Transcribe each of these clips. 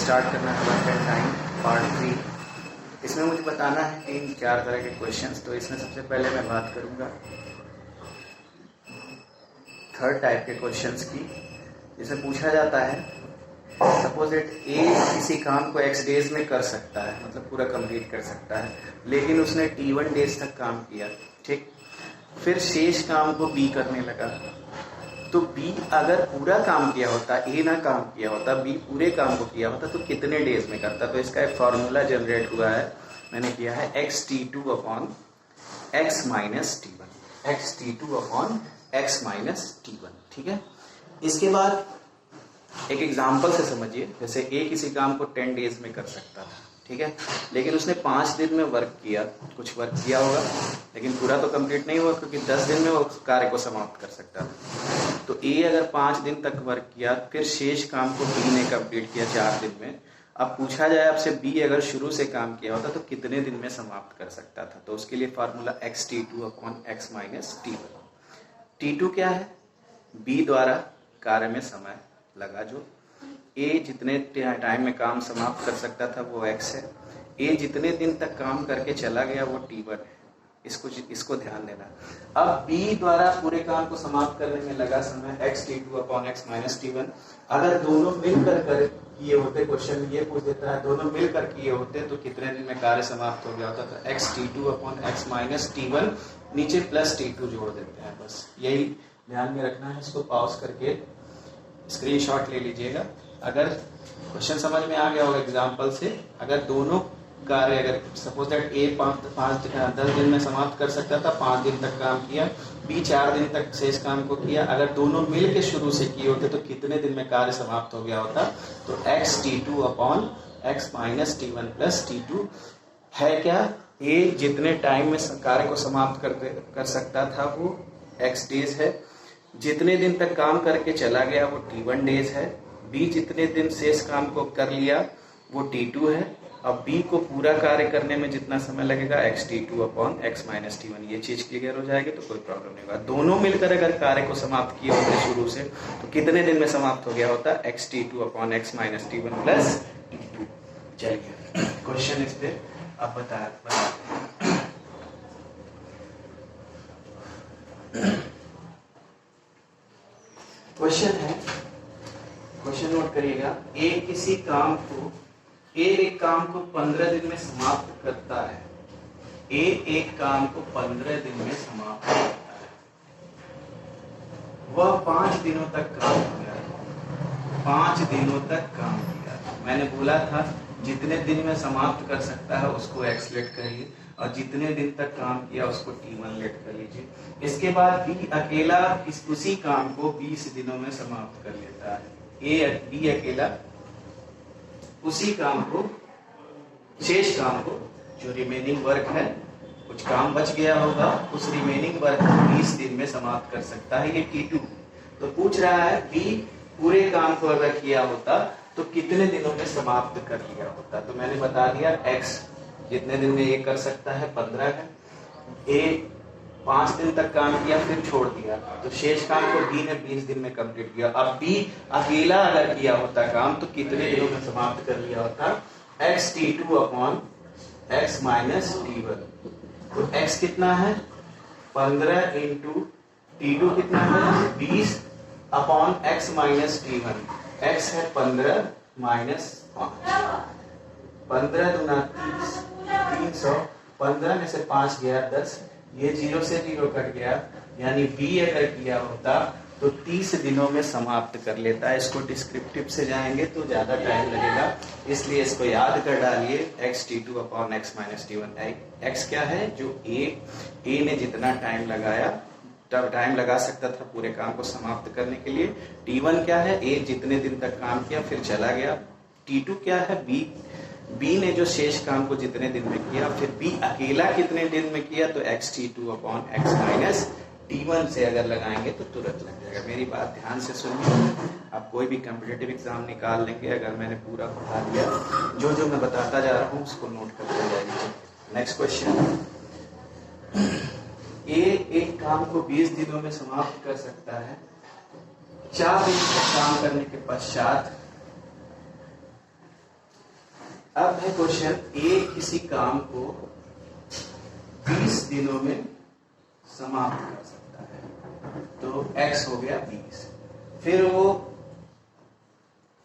Start करना है work and time part 3। इसमें मुझे बताना है 3-4 तरह के क्वेश्चंस। तो इसमें सबसे पहले मैं बात करूंगा थर्ड टाइप के क्वेश्चंस की, जिसमें पूछा जाता है सपोज दैट ए किसी काम को x डेज में कर सकता है, मतलब पूरा कंप्लीट कर सकता है, लेकिन उसने T1 डेज तक काम किया, ठीक। फिर शेष काम को B करने लगा। तो B अगर पूरा काम किया होता, A ना काम किया होता, B पूरे काम को किया होता, तो कितने डेज में करता। तो इसका एक फॉर्मूला जनरेट हुआ है, मैंने किया है XT2 upon x minus T1, XT2 upon x minus T1, ठीक है। इसके बाद एक एग्जाम्पल से समझिए, जैसे A किसी काम को 10 डेज में कर सकता था, ठीक है, लेकिन उसने 5 दिन में वर्क किया, कुछ वर्क किया होगा, लेकिन पूरा तो कंप्लीट नहीं हुआ, क्योंकि 10 दिन में वो कार्य को समाप्त कर सकता था। तो A अगर 5 दिन तक वर्क किया, फिर शेष काम को B ने कंप्लीट किया 4 दिन में। अब पूछा जाए आपसे B अगर शुरू से काम किया होता तो कितने दिन में समाप्त कर सकता था। तो उसके लिए formula XT2 upon x minus T1। T2 क्या है, B द्वारा कार्य में समय लगा, जो A जितने टाइम में काम समाप्त कर सकता था वो x है। A जितने दिन तक काम करके चला गया वो T1 है। इसको ध्यान देना। अब B द्वारा पूरे काम को समाप्त करने में लगा समय XT2 upon x minus T1। अगर दोनों मिलकर किए होते, क्वेश्चन ये पूछ देता है दोनों मिलकर किए होते तो कितने दिन में कार्य समाप्त हो गया होता। तो XT2 upon x minus T1 नीचे प्लस T2 जोड़ देते हैं, बस यही ध्यान में रखना है। इसको पॉज करके स्क्रीनशॉट ले लीजिएगा। अगर क्वेश्चन समझ में आ गया होगा एग्जाम्पल से, अगर दोनों कार्य अगर सपोज दैट A 10 दिन में समाप्त कर सकता था, 5 दिन तक काम किया, B 4 दिन तक शेष काम को किया, अगर दोनों मिल के शुरू से किए होते तो कितने दिन में कार्य समाप्त हो गया होता। तो XT2 upon x minus T1 plus T2 है क्या, A जितने टाइम में कार्य को समाप्त कर सकता था वो x डेज है, जितने दिन तक काम करके चला गया वो T1 डेज है, B जितने दिन शेष काम को कर लिया वो T2 है। अब B को पूरा कार्य करने में जितना समय लगेगा XT2 upon x minus T1, ये चीज क्लियर हो जाएगी तो कोई प्रॉब्लम नहीं होगा। दोनों मिलकर अगर कार्य को समाप्त किए होते शुरू से तो कितने दिन में समाप्त हो गया होता, XT2 upon x minus T1 plus T2। चलिए क्वेश्चन इस पे अब बता क्वेश्चन है, क्वेश्चन नोट करिएगा। A किसी काम को एक काम को 15 दिन में समाप्त करता है। A एक काम को 15 दिन में समाप्त करता है। वह 5 दिनों तक काम किया, 5 दिनों तक काम किया। मैंने बोला था जितने दिन में समाप्त कर सकता है उसको x लेट करिए, और जितने दिन तक काम किया उसको T1 लेट कर लीजिए। इसके बाद B अकेला उसी काम को 20 दिनों में समाप्त कर लेता है। B अकेला उसी काम को, शेष काम को, जो रिमेनिंग वर्क है, कुछ काम बच गया होगा, उस रिमेनिंग वर्क को 20 दिन में समाप्त कर सकता है, ये T2। तो पूछ रहा है B पूरे काम को अगर किया होता तो कितने दिनों में समाप्त कर लिया होता। तो मैंने बता दिया x जितने दिन में ये कर सकता है 15 है, A 5 दिन तक काम किया फिर छोड़ दिया, तो शेष काम को B ने 20 दिन में कंप्लीट किया। अब B अकेला अगर किया होता काम तो कितने दिनों में समाप्त कर लिया होता, XT2 upon x minus T1। तो x कितना है 15 इंटू T2 कितना है 20 upon x minus T1। x है 15 माइनस 5, 15 दूना 30, 300, 15 में से 5 गया 10, ये 0 से 0 कट गया, यानी B अगर किया होता तो 30 दिनों में समाप्त कर लेता है। इसको डिस्क्रिप्टिव से जाएंगे तो ज्यादा टाइम लगेगा, इसलिए इसको याद कर डालिए XT2 upon x minus T1। x क्या है, जो A ने जितना टाइम लगाया, टाइम लगा सकता था पूरे काम को समाप्त करने के लिए। T1 क्या है, A जितने दिन तक काम किया फिर चला गया। T2 क्या है, B ने जो शेष काम को जितने दिन में किया, फिर B अकेला कितने दिन में किया, तो XT2 upon x minus T1 से अगर लगाएंगे तो तुरंत लग जाएगा। मेरी बात ध्यान से सुनिए, आप कोई भी कॉम्पिटिटिव एग्जाम निकाल लेंगे अगर मैंने पूरा पढ़ा दिया, जो मैं बताता जा रहा हूँ उसको नोट करते जाइए। नेक्स्ट क्वेश्चन, A एक काम को 20 दिनों में समाप्त कर सकता है। 4 दिन तक काम करने के पश्चात अब है क्वेश्चन, ए किसी काम को 20 दिनों में समाप्त कर सकता है, तो x हो गया 20। फिर वो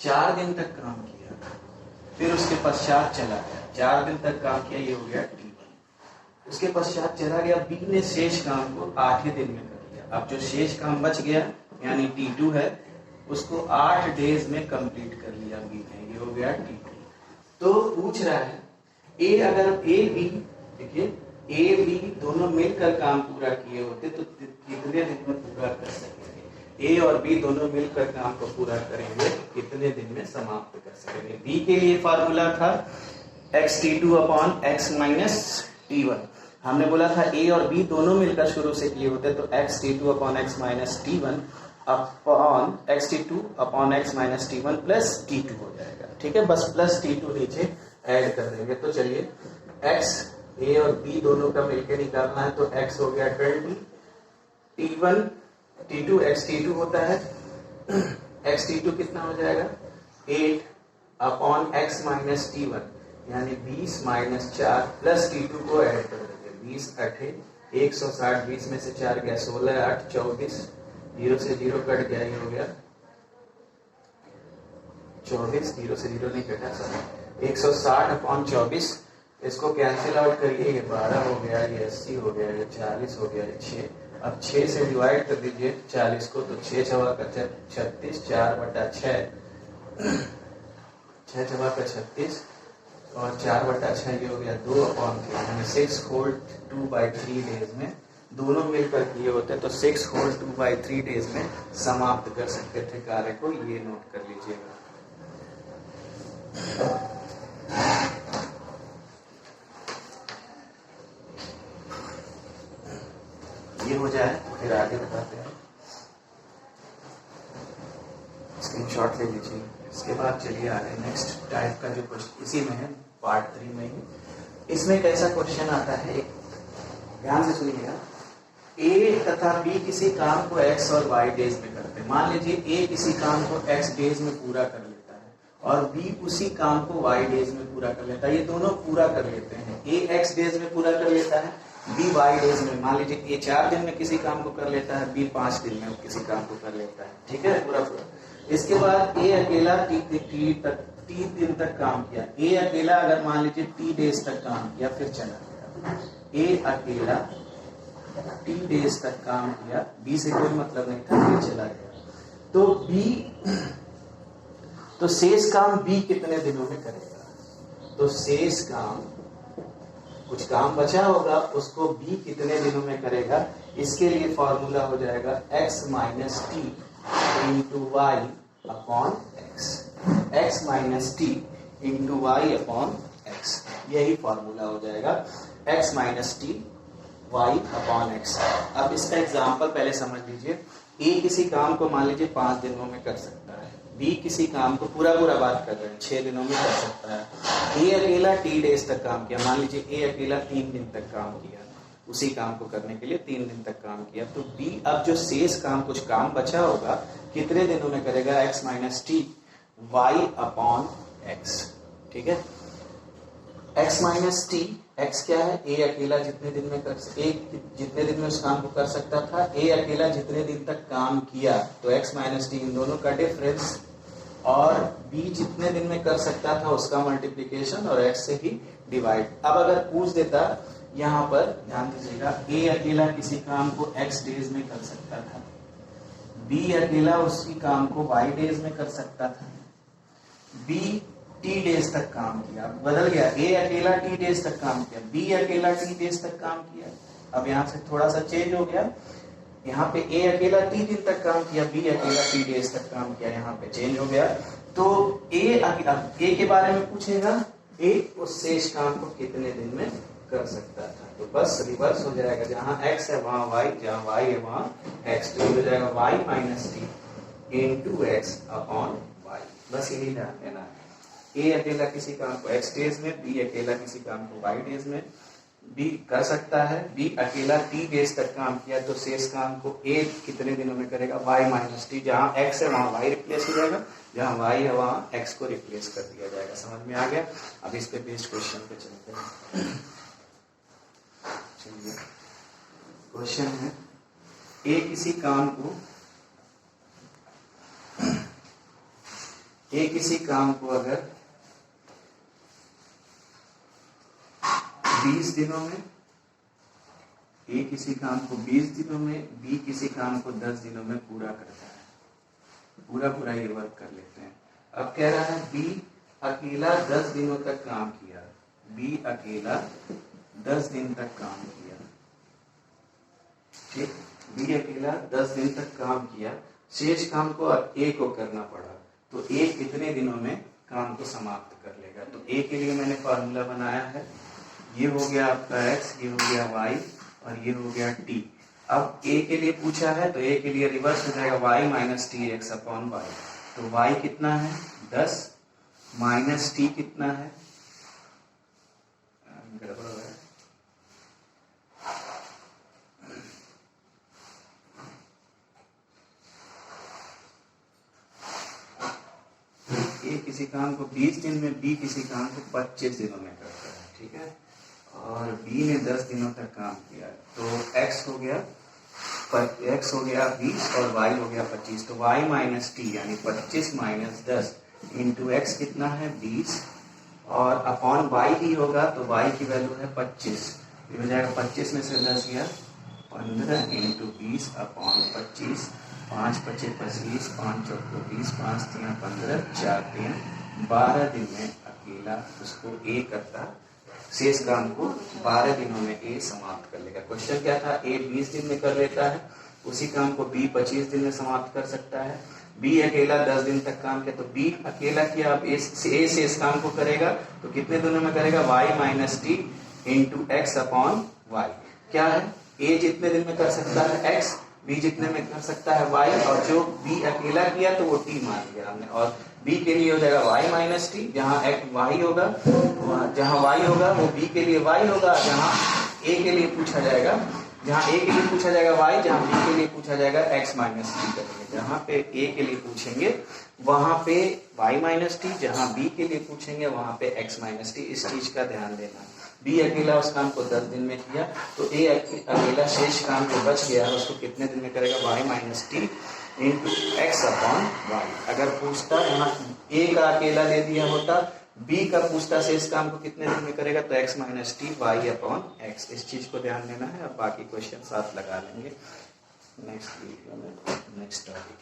4 दिन तक काम किया, फिर उसके पश्चात चला गया, 4 दिन तक काम किया, ये हो गया t1। उसके पश्चात चला गया, b ने शेष काम को 8 दिन में कर लिया। अब जो शेष काम बच गया यानी t2 है, उसको 8 डेज में कंप्लीट कर लिया b ने, ये हो गया t2। तो पूछ रहा है ए, अगर ए बी, देखिए ए बी दोनों मिलकर काम पूरा किए होते तो कितने दिन में पूरा कर सकेंगे। ए और बी दोनों मिलकर काम को पूरा करेंगे तो कितने दिन में समाप्त कर सकेंगे। बी के लिए फार्मूला था xt2 upon x minus t1। हमने बोला था ए और बी दोनों मिलकर शुरू से किए होते तो xt2 upon x minus t1 upon xt2 upon x minus t1 plus t2 हो जाएगा। ठीक है, बस प्लस t2 नीचे ऐड कर देंगे। तो चलिए x a और b दोनों का मिलके निकालना है, तो x हो गया 20, t1 t2 xt2 होता है, xt2 कितना हो जाएगा 8 अपॉन x माइनस t1 यानी 20 माइनस 4 प्लस t2 को ऐड कर देंगे। 20 8 160, 20 में से 4 गया 16, 8 24, 0 से 0 कट गया, ये हो गया 24, 0 से 0 नहीं कटा, सॉरी 160 अपॉन 24, इसको कैंसिल आउट करिए, ये 12 हो गया, ये 80 हो गया, ये 40 हो गया, ये 6। अब 6 से डिवाइड कर दीजिए 40 को, तो 6 चौका का 36, 4/6, 6 चौका का 36 और 4/6, ये हो गया 2/3 यानी 6 होल 2/3 डेज में दोनों मिलकर किए होते तो 6 होल 2/3 डेज में समाप्त कर सकते थे कार्य को, ये नोट कर लीजिएगा। ये हो जाए फिर आगे बताते हैं, स्क्रीनशॉट ले लीजिए। इसके बाद चलिए आगे नेक्स्ट टाइप का जो क्वेश्चन इसी में है, पार्ट 3 में ही। इसमें कैसा क्वेश्चन आता है, ध्यान से सुनिएगा। ए तथा बी किसी काम को x और y डेज में करते हैं। मान लीजिए ए किसी काम को x डेज में पूरा कर लेता है और बी उसी काम को y डेज में पूरा कर लेता है। ये दोनों पूरा कर लेते हैं, ए x डेज में पूरा कर लेता है, बी y डेज में। मान लीजिए ए 4 दिन में किसी काम को कर लेता है, बी 5 दिन में किसी काम को कर लेता है। ठीक है, पूरा पूरा। इसके बाद ए अकेला टी दिन तक काम किया। ए अकेला अगर मान लीजिए टी डेज तक काम किया फिर चला गया। ए अकेला टी डेज तक काम किया, बी से कोई मतलब नहीं था, फिर चला गया। तो बी, तो शेष काम बी कितने दिनों में करेगा। तो शेष काम, कुछ काम बचा होगा उसको बी कितने दिनों में करेगा। इसके लिए फॉर्मूला हो जाएगा x minus T into Y upon X, x minus T into Y upon X, यही फॉर्मूला हो जाएगा x minus T Y upon X. अब इसका एग्जाम्पल पहले समझ लीजिए। ए किसी काम को मान लीजिए 5 दिनों में कर सकता है, बी किसी काम को पूरा बात कर रहे हैं 6 दिनों में कर सकता है। ए अकेला टी डेज तक काम किया, मान लीजिए ए अकेला 3 दिन तक काम किया, उसी काम को करने के लिए 3 दिन तक काम किया। तो बी अब जो शेष काम, कुछ काम बचा होगा, कितने दिनों में करेगा, x minus T Y upon X. ठीक है, x माइनस टी, x क्या है, ए अकेला जितने दिन में जितने दिन में उस काम को कर सकता था, ए अकेला जितने दिन तक काम किया, तो x माइनस टी इन दोनों का डिफरेंस, और b जितने दिन में कर सकता था उसका मल्टीप्लिकेशन और x से ही डिवाइड। अब अगर पूछ देता, यहाँ पर ध्यान दीजिएगा, ए अकेला किसी काम को x डेज में कर सकता था, b अकेला उसी काम को y डेज में कर सकता था, b टी डेज तक काम किया। बदल गया, ए अकेला टी डेज तक काम किया, बी अकेला टी डेज तक काम किया। अब यहाँ से थोड़ा सा चेंज हो गया, यहाँ पे ए अकेला टी दिन तक काम किया, बी अकेला टी डेज तक काम किया, यहाँ पे चेंज हो गया। तो ए के बारे में पूछेगा, ए उस शेष काम को कितने दिन में कर सकता था। तो बस रिवर्स हो जाएगा, जहाँ x है वहाँ y, जहाँ y है वहाँ x। तो हो जाएगा y minus T into X upon Y. बस यही ध्यान देना है। ए अकेला किसी काम को x डेज में, बी अकेला किसी काम को y डेज में, बी कर सकता है, बी अकेला टी डेज तक काम किया, तो शेष काम को ए कितने दिनों में करेगा, y माइनस टी, जहाँ x है वहाँ y रिप्लेस हो जाएगा, जहाँ y है वहाँ x को रिप्लेस कर दिया जाएगा। समझ में आ गया? अब इस पे बेस्ड क्वेश्चन पे चलते हैं। चलिए, क्वेश्चन है ए किसी काम को अगर 20 दिनों में, ए किसी काम को 20 दिनों में, बी किसी काम को 10 दिनों में पूरा करता है। पूरा ये वर्क कर लेते हैं। अब कह रहा है बी अकेला 10 दिनों तक काम किया। बी अकेला 10 दिन तक काम किया। ठीक, बी अकेला 10 दिन तक काम किया। शेष काम को ए को करना पड़ा, तो ए कितने दिनों में काम को समाप्त कर लेगा? तो ए के लिए मैंने फॉर्मूला बनाया है। ये हो गया आपका x, ये हो गया y और ये हो गया t। अब a के लिए पूछा है तो a के लिए रिवर्स हो जाएगा y minus T X upon Y. तो y कितना है 10 माइनस t कितना है, गड़बड़ हो गया, a किसी काम को 20 दिन में, b किसी काम को 25 दिनों में करता है। ठीक है, और b ने 10 दिनों तक काम किया, तो x हो गया 20 और y हो गया 25। तो y माइनस टी यानी 25 माइनस 10 इंटू एक्स कितना है 20 और अपॉन y ही होगा, तो y की वैल्यू है 25। ये हो जाएगा 25 में से 10 गया 15 इंटू 20 अपॉन 25। 5 25 25, 5 चौको 20, 5 3 15, 4 3 12 दिन में अकेला उसको ए करता, शेष काम को 12 दिनों में ए समाप्त कर लेगा। क्वेश्चन क्या था? ए 20 दिन में कर लेता है, उसी काम को बी 25 दिन में समाप्त कर सकता है। बी अकेला 10 दिन तक काम किया, तो बी अकेला किया, अब ए शेष काम को करेगा तो कितने दिनों में करेगा? y minus T into X upon Y. क्या है? ए जितने दिन में कर सकता है x, बी जितने में कर सकता है y, और जो बी अकेला किया तो वो t मान लिया हमने। और b के लिए हो जाएगा y माइनस टी, जहाँ y होगा, जहाँ y होगा वो b के लिए y होगा, जहाँ a के लिए पूछा जाएगा, जहाँ a के लिए पूछा जाएगा y, जहाँ b के लिए पूछा जाएगा x माइनस टी करेंगे। जहाँ पे a के लिए पूछेंगे वहां पे y माइनस टी, जहाँ b के लिए पूछेंगे वहां पे x माइनस टी। इस चीज का ध्यान देना। बी अकेला उस काम को 10 दिन में किया, तो ए अकेला शेष काम जो बच गया है उसको कितने दिन में करेगा? y minus T into X upon Y. अगर पूछता यहाँ ए का अकेला दे दिया होता, बी का पूछता शेष काम को कितने दिन में करेगा, तो x minus T Y upon X. इस चीज को ध्यान देना है। अब बाकी क्वेश्चन साथ लगा लेंगे नेक्स्ट वीडियो में, नेक्स्ट टॉपिक।